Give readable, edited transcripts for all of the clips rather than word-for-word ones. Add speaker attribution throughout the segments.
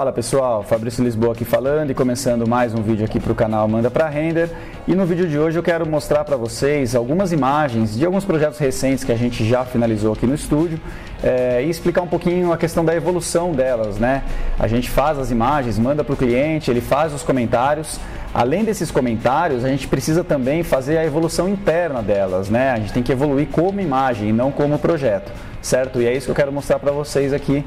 Speaker 1: Fala pessoal, Fabrício Lisboa aqui falando e começando mais um vídeo aqui para o canal Manda Pra Render. E no vídeo de hoje eu quero mostrar para vocês algumas imagens de alguns projetos recentes que a gente já finalizou aqui no estúdio e explicar um pouquinho a questão da evolução delas, né? A gente faz as imagens, manda para o cliente, ele faz os comentários. Além desses comentários, a gente precisa também fazer a evolução interna delas, né? A gente tem que evoluir como imagem e não como projeto, certo? E é isso que eu quero mostrar para vocês aqui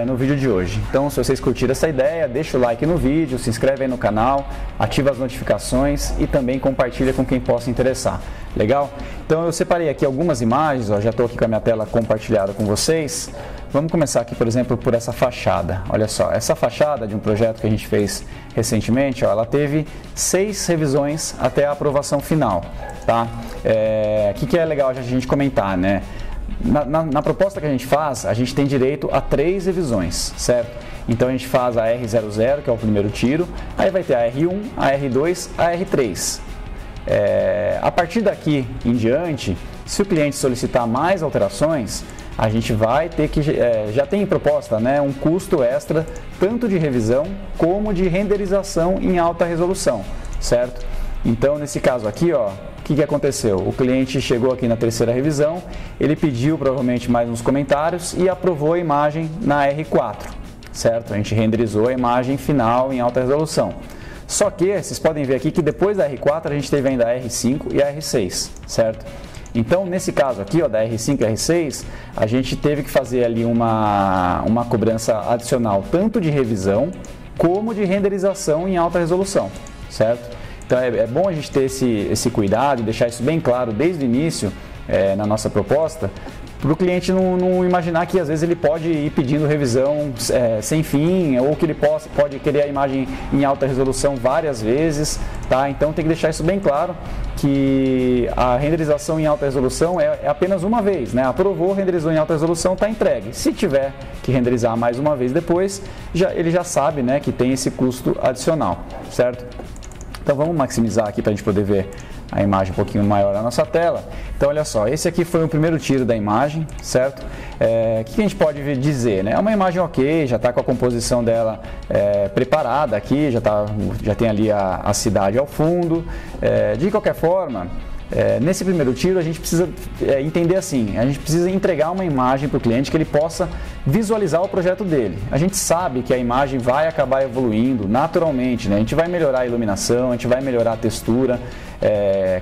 Speaker 1: no vídeo de hoje. Então, se vocês curtiram essa ideia, deixa o like no vídeo, se inscreve aí no canal, ativa as notificações e também compartilha com quem possa interessar. Legal? Então, eu separei aqui algumas imagens, ó, já estou aqui com a minha tela compartilhada com vocês. Vamos começar aqui, por exemplo, por essa fachada. Olha só, essa fachada de um projeto que a gente fez recentemente, ó, ela teve 6 revisões até a aprovação final, tá? O que é legal a gente comentar, né? Na proposta que a gente faz, a gente tem direito a 3 revisões, certo? Então a gente faz a R00, que é o primeiro tiro, aí vai ter a R1, a R2, a R3. A partir daqui em diante, se o cliente solicitar mais alterações, a gente vai ter que, já tem em proposta, né, um custo extra, tanto de revisão como de renderização em alta resolução, certo? Então, nesse caso aqui, ó, o que aconteceu? O cliente chegou aqui na terceira revisão, ele pediu provavelmente mais uns comentários e aprovou a imagem na R4, certo? A gente renderizou a imagem final em alta resolução. Só que, vocês podem ver aqui que depois da R4 a gente teve ainda a R5 e a R6, certo? Então, nesse caso aqui, ó, da R5 e R6, a gente teve que fazer ali uma cobrança adicional, tanto de revisão como de renderização em alta resolução, certo? Então, é bom a gente ter esse cuidado e deixar isso bem claro desde o início na nossa proposta, para o cliente não imaginar que às vezes ele pode ir pedindo revisão sem fim, ou que ele pode querer a imagem em alta resolução várias vezes, tá? Então tem que deixar isso bem claro, que a renderização em alta resolução é apenas uma vez, né? Aprovou, renderizou em alta resolução, está entregue. Se tiver que renderizar mais uma vez depois, ele já sabe, né, que tem esse custo adicional, certo? Então vamos maximizar aqui para a gente poder ver a imagem um pouquinho maior na nossa tela. Então olha só, esse aqui foi o primeiro tiro da imagem, certo? O que a gente pode dizer, né? É uma imagem ok, já está com a composição dela preparada aqui, já tem ali a cidade ao fundo. De qualquer forma, nesse primeiro tiro a gente precisa entender assim, a gente precisa entregar uma imagem para o cliente que ele possa visualizar o projeto dele. A gente sabe que a imagem vai acabar evoluindo naturalmente, né? A gente vai melhorar a iluminação, a gente vai melhorar a textura,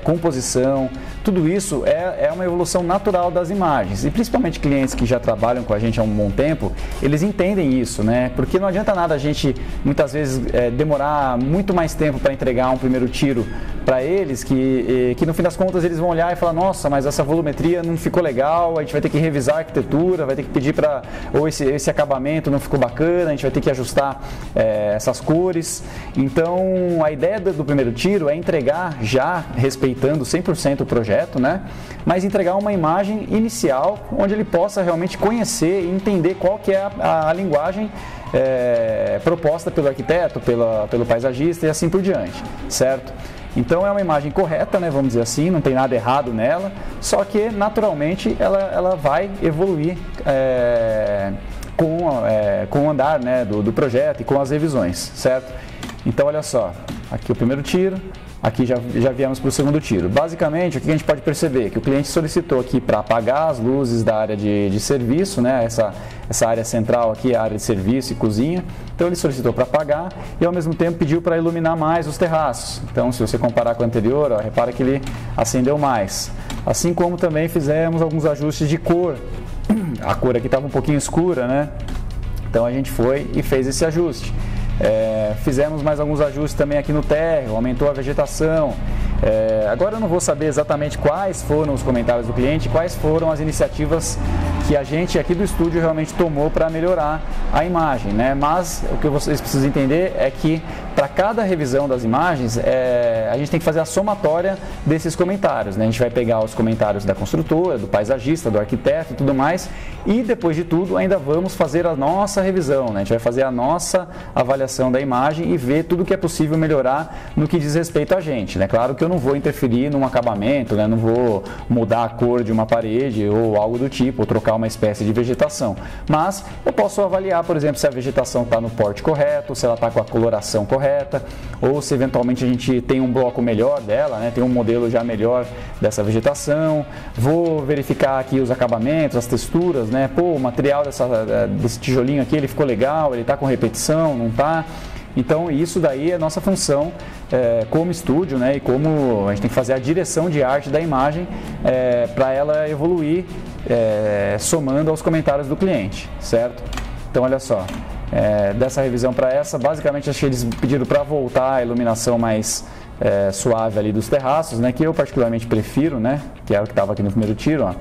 Speaker 1: composição, tudo isso é uma evolução natural das imagens, e principalmente clientes que já trabalham com a gente há um bom tempo, eles entendem isso, né? Porque não adianta nada a gente muitas vezes demorar muito mais tempo para entregar um primeiro tiro para eles, que no fim das contas eles vão olhar e falar, nossa, mas essa volumetria não ficou legal, a gente vai ter que revisar a arquitetura, vai ter que pedir para, ou esse acabamento não ficou bacana, a gente vai ter que ajustar essas cores. Então a ideia do primeiro tiro é entregar já respeitando 100% o projeto, né? Mas entregar uma imagem inicial onde ele possa realmente conhecer e entender qual que é a linguagem proposta pelo arquiteto, pelo paisagista e assim por diante, certo? Então é uma imagem correta, né, vamos dizer assim, não tem nada errado nela, só que naturalmente ela vai evoluir com o andar, né, do projeto e com as revisões, certo? Então olha só, aqui o primeiro tiro, aqui já viemos para o segundo tiro. Basicamente, o que a gente pode perceber? Que o cliente solicitou aqui para apagar as luzes da área de serviço, né? Essa área central aqui é a área de serviço e cozinha. Então ele solicitou para apagar e ao mesmo tempo pediu para iluminar mais os terraços. Então se você comparar com o anterior, ó, repara que ele acendeu mais. Assim como também fizemos alguns ajustes de cor. A cor aqui estava um pouquinho escura, né? Então a gente foi e fez esse ajuste. Fizemos mais alguns ajustes também aqui no térreo, aumentou a vegetação. Agora eu não vou saber exatamente quais foram os comentários do cliente, quais foram as iniciativas que a gente aqui do estúdio realmente tomou para melhorar a imagem, né? Mas o que vocês precisam entender é que para cada revisão das imagens, a gente tem que fazer a somatória desses comentários, né? A gente vai pegar os comentários da construtora, do paisagista, do arquiteto e tudo mais, e depois de tudo ainda vamos fazer a nossa revisão, né? A gente vai fazer a nossa avaliação da imagem e ver tudo que é possível melhorar no que diz respeito a gente, né? Claro que eu não vou interferir num acabamento, né? Não vou mudar a cor de uma parede ou algo do tipo, ou trocar uma espécie de vegetação, mas eu posso avaliar, por exemplo, se a vegetação está no porte correto, se ela está com a coloração correta, ou se eventualmente a gente tem um bloco melhor dela, né? Tem um modelo já melhor dessa vegetação. Vou verificar aqui os acabamentos, as texturas, né? Pô, o material desse tijolinho aqui, ele ficou legal, ele está com repetição, não está? Então isso daí é nossa função como estúdio, né? E como a gente tem que fazer a direção de arte da imagem para ela evoluir somando aos comentários do cliente, certo? Então olha só, dessa revisão para essa, basicamente achei eles pediram para voltar a iluminação mais suave ali dos terraços, né? Que eu particularmente prefiro, né? Que é o que estava aqui no primeiro tiro, ó.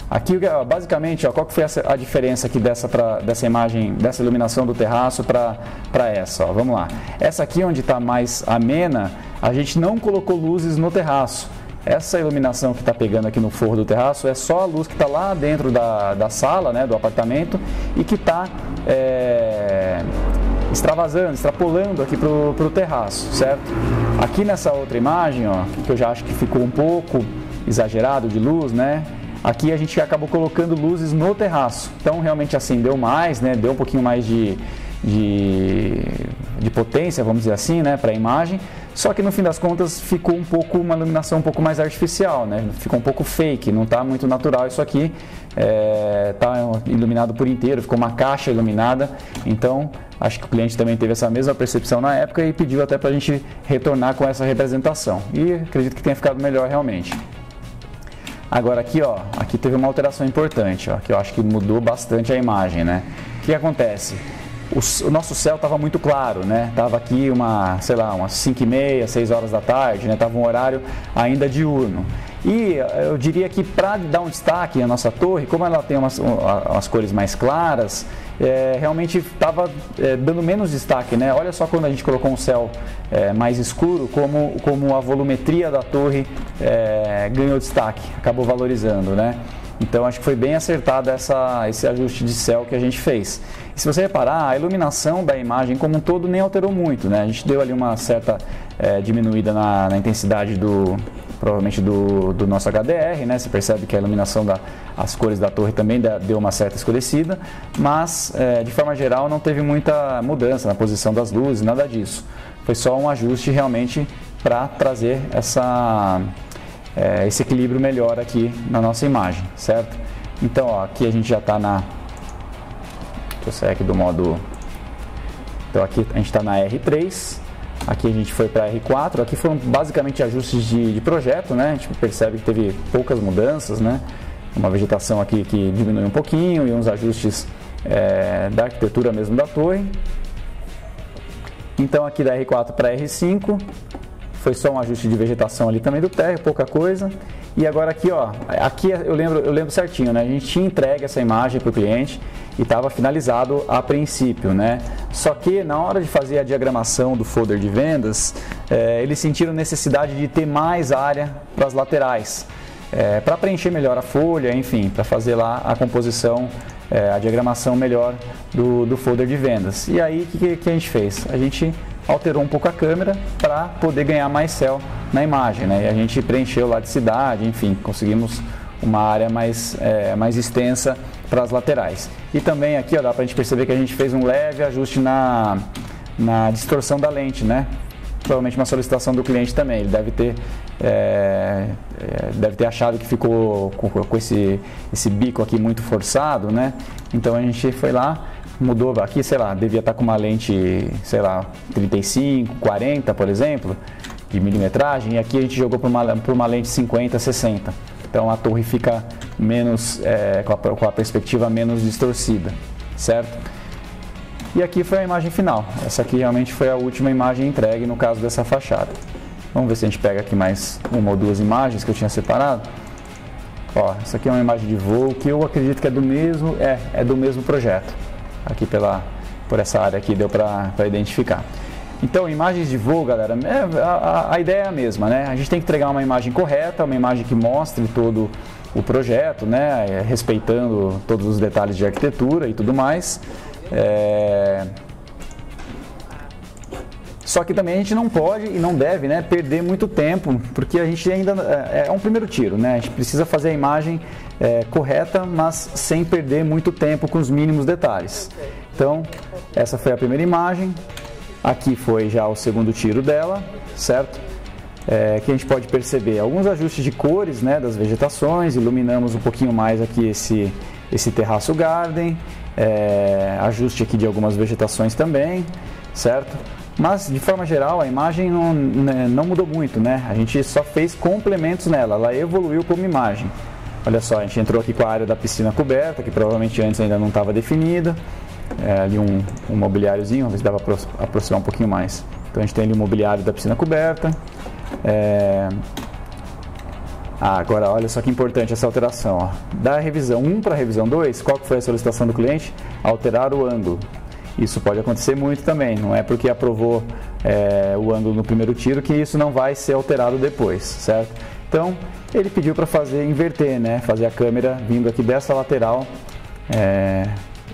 Speaker 1: Aqui, basicamente, ó, qual que foi a diferença aqui dessa imagem, dessa iluminação do terraço para essa? Ó, vamos lá. Essa aqui, onde está mais amena, a gente não colocou luzes no terraço. Essa iluminação que está pegando aqui no forro do terraço é só a luz que está lá dentro da sala, né, do apartamento, e que está extrapolando aqui para o terraço, certo? Aqui nessa outra imagem, ó, que eu já acho que ficou um pouco exagerado de luz, né? Aqui a gente acabou colocando luzes no terraço, então realmente acendeu mais, né? Deu um pouquinho mais de potência, vamos dizer assim, né? Para a imagem. Só que no fim das contas ficou uma iluminação um pouco mais artificial, né? Ficou um pouco fake, não está muito natural isso aqui. Está iluminado por inteiro, ficou uma caixa iluminada. Então acho que o cliente também teve essa mesma percepção na época e pediu até para a gente retornar com essa representação. E acredito que tenha ficado melhor realmente. Agora aqui, ó, aqui teve uma alteração importante, ó, que eu acho que mudou bastante a imagem, né? O que acontece? O nosso céu estava muito claro, né? Tava aqui umas 5h30, 6 horas da tarde, né? Tava um horário ainda diurno. E eu diria que para dar um destaque à nossa torre, como ela tem umas cores mais claras, realmente estava dando menos destaque, né? Olha só quando a gente colocou um céu mais escuro, como a volumetria da torre ganhou destaque, acabou valorizando, né? Então acho que foi bem acertado esse ajuste de céu que a gente fez. E se você reparar, a iluminação da imagem como um todo nem alterou muito, né? A gente deu ali uma certa diminuída na intensidade provavelmente do nosso HDR, né? Você percebe que a iluminação as cores da torre também deu uma certa escurecida, mas de forma geral não teve muita mudança na posição das luzes, nada disso. Foi só um ajuste realmente para trazer esse equilíbrio melhor aqui na nossa imagem, certo? Então, ó, aqui a gente já está deixa eu sair aqui do modo. Então aqui a gente está na R3. Aqui a gente foi para R4, aqui foram basicamente ajustes de projeto, né? A gente percebe que teve poucas mudanças, né? Uma vegetação aqui que diminuiu um pouquinho e uns ajustes da arquitetura mesmo da torre. Então aqui da R4 para R5, foi só um ajuste de vegetação ali também do térreo, pouca coisa. E agora aqui, ó, aqui eu lembro certinho, né? A gente tinha entregue essa imagem para o cliente e estava finalizado a princípio, né? Só que na hora de fazer a diagramação do folder de vendas, eles sentiram necessidade de ter mais área para as laterais, para preencher melhor a folha, enfim, para fazer lá a composição, a diagramação melhor do folder de vendas. E aí o que a gente fez? A gente alterou um pouco a câmera para poder ganhar mais céu na imagem, né? E a gente preencheu lá de cidade, enfim, conseguimos uma área mais extensa para as laterais. E também aqui, ó, dá para a gente perceber que a gente fez um leve ajuste na distorção da lente, né? Provavelmente uma solicitação do cliente também. Ele deve ter achado que ficou com esse bico aqui muito forçado, né? Então a gente foi lá, mudou aqui, sei lá, devia estar com uma lente, sei lá, 35, 40, por exemplo, de milimetragem, e aqui a gente jogou para uma lente 50, 60. Então a torre fica menos, com a perspectiva menos distorcida, certo? E aqui foi a imagem final. Essa aqui realmente foi a última imagem entregue no caso dessa fachada. Vamos ver se a gente pega aqui mais uma ou duas imagens que eu tinha separado. Ó, essa aqui é uma imagem de voo que eu acredito que é do mesmo projeto. Aqui por essa área aqui deu para identificar. Então, imagens de voo, galera, a ideia é a mesma, né? A gente tem que entregar uma imagem correta, uma imagem que mostre todo o projeto, né? Respeitando todos os detalhes de arquitetura e tudo mais. Só que também a gente não pode e não deve, né, perder muito tempo, porque a gente ainda é um primeiro tiro, né? A gente precisa fazer a imagem correta, mas sem perder muito tempo com os mínimos detalhes. Então, essa foi a primeira imagem. Aqui foi já o segundo tiro dela, certo? Que a gente pode perceber alguns ajustes de cores, né, das vegetações, iluminamos um pouquinho mais aqui esse terraço garden, ajuste aqui de algumas vegetações também, certo? Mas, de forma geral, a imagem não mudou muito, né? A gente só fez complementos nela, ela evoluiu como imagem. Olha só, a gente entrou aqui com a área da piscina coberta, que provavelmente antes ainda não estava definida. Ali um mobiliáriozinho, vamos ver se dá para aproximar um pouquinho mais. Então a gente tem ali o mobiliário da piscina coberta. Agora olha só que importante essa alteração, ó. Da revisão 1 para a revisão 2, qual que foi a solicitação do cliente? Alterar o ângulo. Isso pode acontecer muito também, não é porque aprovou o ângulo no primeiro tiro que isso não vai ser alterado depois, certo? Então ele pediu para inverter, né? Fazer a câmera vindo aqui dessa lateral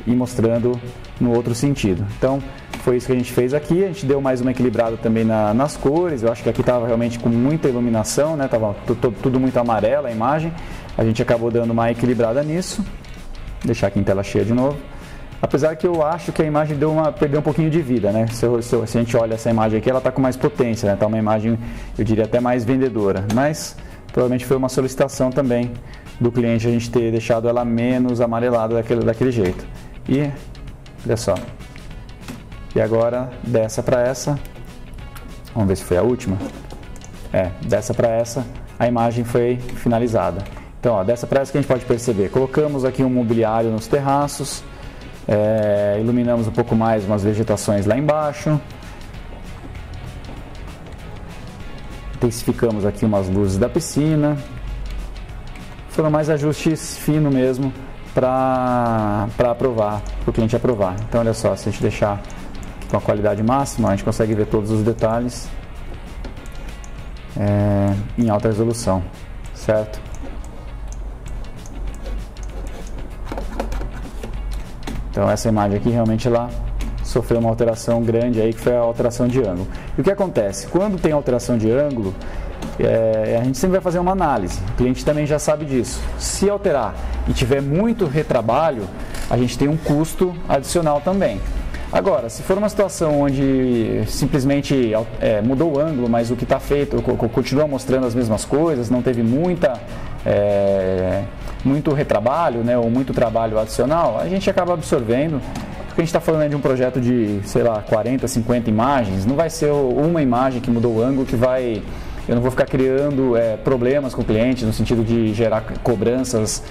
Speaker 1: e mostrando no outro sentido. Então foi isso que a gente fez aqui. A gente deu mais uma equilibrada também nas cores. Eu acho que aqui estava realmente com muita iluminação, né? Tava tudo muito amarelo a imagem. A gente acabou dando uma equilibrada nisso. Vou deixar aqui em tela cheia de novo. Apesar que eu acho que a imagem perdeu um pouquinho de vida, né? Se a gente olha essa imagem aqui, ela está com mais potência, né? Tá uma imagem, eu diria, até mais vendedora. Mas provavelmente foi uma solicitação também do cliente a gente ter deixado ela menos amarelada daquele jeito. E olha só. E agora dessa para essa, vamos ver se foi a última. Dessa para essa a imagem foi finalizada. Então, ó, dessa para essa que a gente pode perceber, colocamos aqui um mobiliário nos terraços, iluminamos um pouco mais umas vegetações lá embaixo, intensificamos aqui umas luzes da piscina. Foram mais ajustes finos mesmo para aprovar, para o cliente aprovar. Então olha só, se a gente deixar com a qualidade máxima, a gente consegue ver todos os detalhes em alta resolução, certo? Então essa imagem aqui realmente ela sofreu uma alteração grande aí, que foi a alteração de ângulo. E o que acontece? Quando tem alteração de ângulo, a gente sempre vai fazer uma análise, o cliente também já sabe disso. Se alterar e tiver muito retrabalho, a gente tem um custo adicional também. Agora, se for uma situação onde simplesmente mudou o ângulo, mas o que está feito continua mostrando as mesmas coisas, não teve muito retrabalho, né, ou muito trabalho adicional, a gente acaba absorvendo, porque a gente está falando de um projeto de, sei lá, 40, 50 imagens, não vai ser uma imagem que mudou o ângulo que vai... Eu não vou ficar criando problemas com o cliente no sentido de gerar cobranças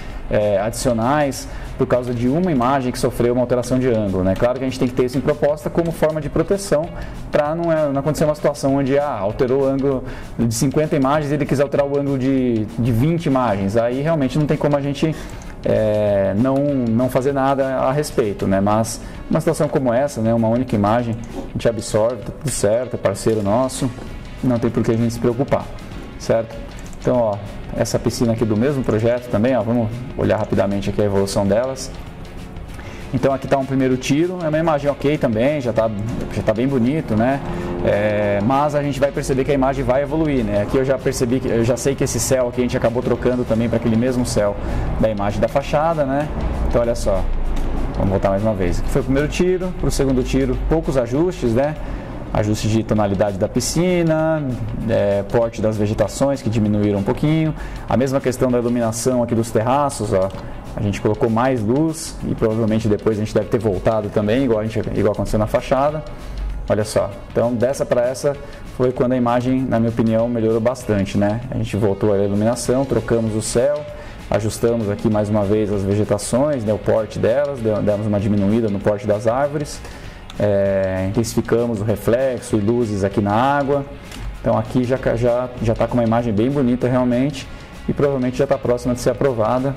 Speaker 1: adicionais por causa de uma imagem que sofreu uma alteração de ângulo, né? Claro que a gente tem que ter isso em proposta como forma de proteção para não acontecer uma situação onde alterou o ângulo de 50 imagens e ele quis alterar o ângulo de 20 imagens. Aí realmente não tem como a gente não fazer nada a respeito, né? Mas uma situação como essa, né, uma única imagem, a gente absorve, tá tudo certo, é parceiro nosso. Não tem por que a gente se preocupar, certo? Então, ó, essa piscina aqui do mesmo projeto também, ó, vamos olhar rapidamente aqui a evolução delas. Então aqui está um primeiro tiro, é uma imagem ok também, já tá bem bonito, né? Mas a gente vai perceber que a imagem vai evoluir, né? Aqui eu já percebi, eu já sei que esse céu aqui a gente acabou trocando também para aquele mesmo céu da imagem da fachada, né? Então olha só, vamos voltar mais uma vez. Aqui foi o primeiro tiro, para o segundo tiro poucos ajustes, né? Ajuste de tonalidade da piscina, porte das vegetações que diminuíram um pouquinho. A mesma questão da iluminação aqui dos terraços, ó. A gente colocou mais luz e provavelmente depois a gente deve ter voltado também, igual aconteceu na fachada. Olha só, então dessa para essa foi quando a imagem, na minha opinião, melhorou bastante, né? A gente voltou a iluminação, trocamos o céu, ajustamos aqui mais uma vez as vegetações, né, o porte delas, demos uma diminuída no porte das árvores. Intensificamos o reflexo e luzes aqui na água. Então aqui já está com uma imagem bem bonita realmente e provavelmente já está próxima de ser aprovada.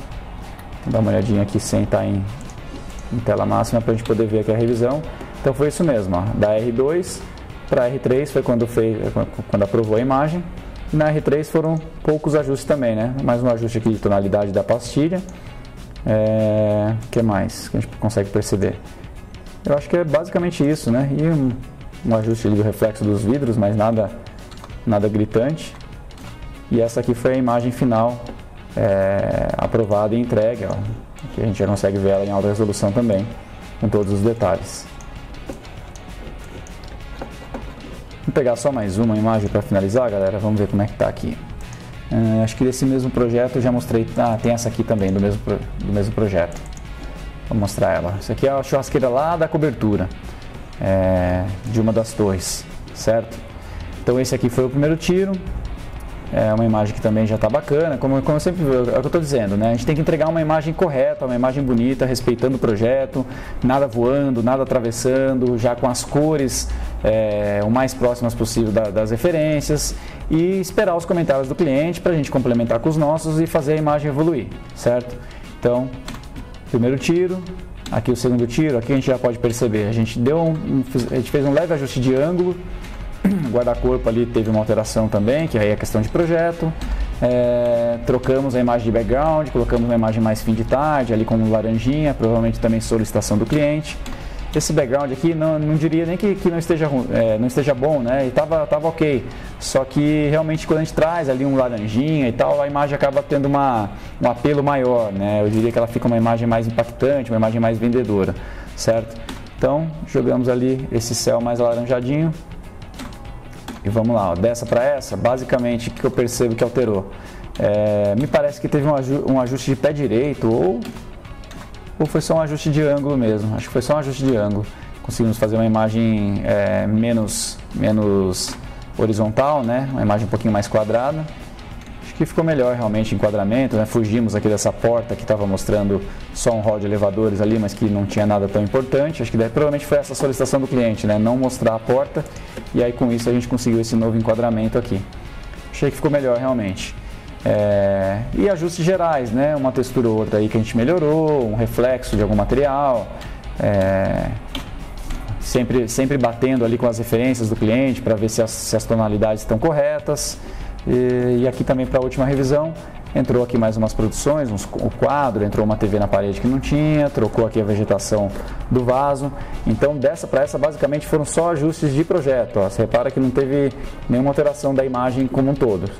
Speaker 1: Vou dar uma olhadinha aqui sem estar em tela máxima para a gente poder ver aqui a revisão. Então foi isso mesmo, ó, da R2 Para a R3 foi quando aprovou a imagem. E na R3 foram poucos ajustes também, né? Mais um ajuste aqui de tonalidade da pastilha. O que mais que a gente consegue perceber? Eu acho que é basicamente isso, né? E um ajuste ali do reflexo dos vidros, mas nada gritante. E essa aqui foi a imagem final aprovada e entregue, ó. Aqui a gente já consegue ver ela em alta resolução também, com todos os detalhes. Vamos pegar só mais uma imagem para finalizar, galera. Vamos ver como é que tá aqui. Acho que desse mesmo projeto eu já mostrei. Tem essa aqui também do mesmo projeto. Vou mostrar ela. Essa aqui é a churrasqueira lá da cobertura de uma das torres, certo? Então esse aqui foi o primeiro tiro. É uma imagem que também já está bacana, como eu sempre é o que eu estou dizendo, né? A gente tem que entregar uma imagem correta, uma imagem bonita, respeitando o projeto, nada voando, nada atravessando, já com as cores o mais próximas possível das referências, e esperar os comentários do cliente para a gente complementar com os nossos e fazer a imagem evoluir, certo? Então, primeiro tiro, aqui o segundo tiro, aqui a gente já pode perceber, a gente fez um leve ajuste de ângulo. O guarda-corpo ali teve uma alteração também, que aí é questão de projeto. Trocamos a imagem de background, colocamos uma imagem mais fim de tarde, ali com laranjinha, provavelmente também solicitação do cliente. Esse background aqui, não diria nem que não esteja bom, né? E tava ok. Só que realmente quando a gente traz ali um laranjinha e tal, a imagem acaba tendo um apelo maior, né? Eu diria que ela fica uma imagem mais impactante, uma imagem mais vendedora, certo? Então, jogamos ali esse céu mais alaranjadinho. E vamos lá, ó, dessa para essa, basicamente o que eu percebo que alterou? Me parece que teve um ajuste de pé direito ou foi só um ajuste de ângulo mesmo. Acho que foi só um ajuste de ângulo. Conseguimos fazer uma imagem menos horizontal, né? Uma imagem um pouquinho mais quadrada. Acho que ficou melhor realmente o enquadramento, né? Fugimos aqui dessa porta que estava mostrando só um hall de elevadores ali, mas que não tinha nada tão importante. Acho que provavelmente foi essa a solicitação do cliente, né? Não mostrar a porta, e aí com isso a gente conseguiu esse novo enquadramento aqui. Achei que ficou melhor realmente. E ajustes gerais, né? Uma textura ou outra aí que a gente melhorou, um reflexo de algum material, sempre batendo ali com as referências do cliente para ver se as tonalidades estão corretas. E aqui também para a última revisão, entrou aqui mais umas produções, o quadro, entrou uma TV na parede que não tinha, trocou aqui a vegetação do vaso. Então dessa para essa basicamente foram só ajustes de projeto, ó. Você repara que não teve nenhuma alteração da imagem como um todo.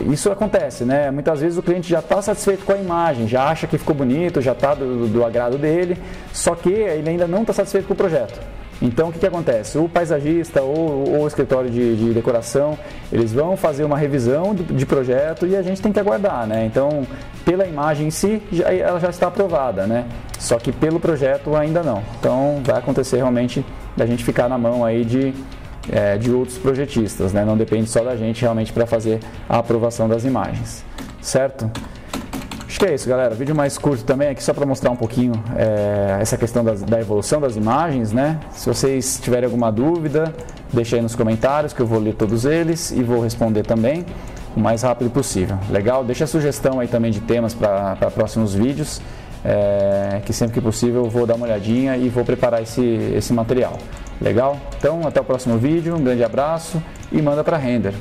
Speaker 1: Isso acontece, né? Muitas vezes o cliente já está satisfeito com a imagem, já acha que ficou bonito, já está do agrado dele, só que ele ainda não está satisfeito com o projeto. Então o que acontece? O paisagista ou o escritório de decoração, eles vão fazer uma revisão de projeto e a gente tem que aguardar, né? Então, pela imagem em si, ela já está aprovada, né? Só que pelo projeto ainda não. Então vai acontecer realmente da gente ficar na mão aí de outros projetistas, né? Não depende só da gente realmente para fazer a aprovação das imagens, certo? Acho que é isso, galera. Vídeo mais curto também aqui só para mostrar um pouquinho essa questão da evolução das imagens, né? Se vocês tiverem alguma dúvida, deixa aí nos comentários que eu vou ler todos eles e vou responder também o mais rápido possível. Legal? Deixa a sugestão aí também de temas para próximos vídeos, que sempre que possível eu vou dar uma olhadinha e vou preparar esse material. Legal? Então, até o próximo vídeo, um grande abraço e manda para render.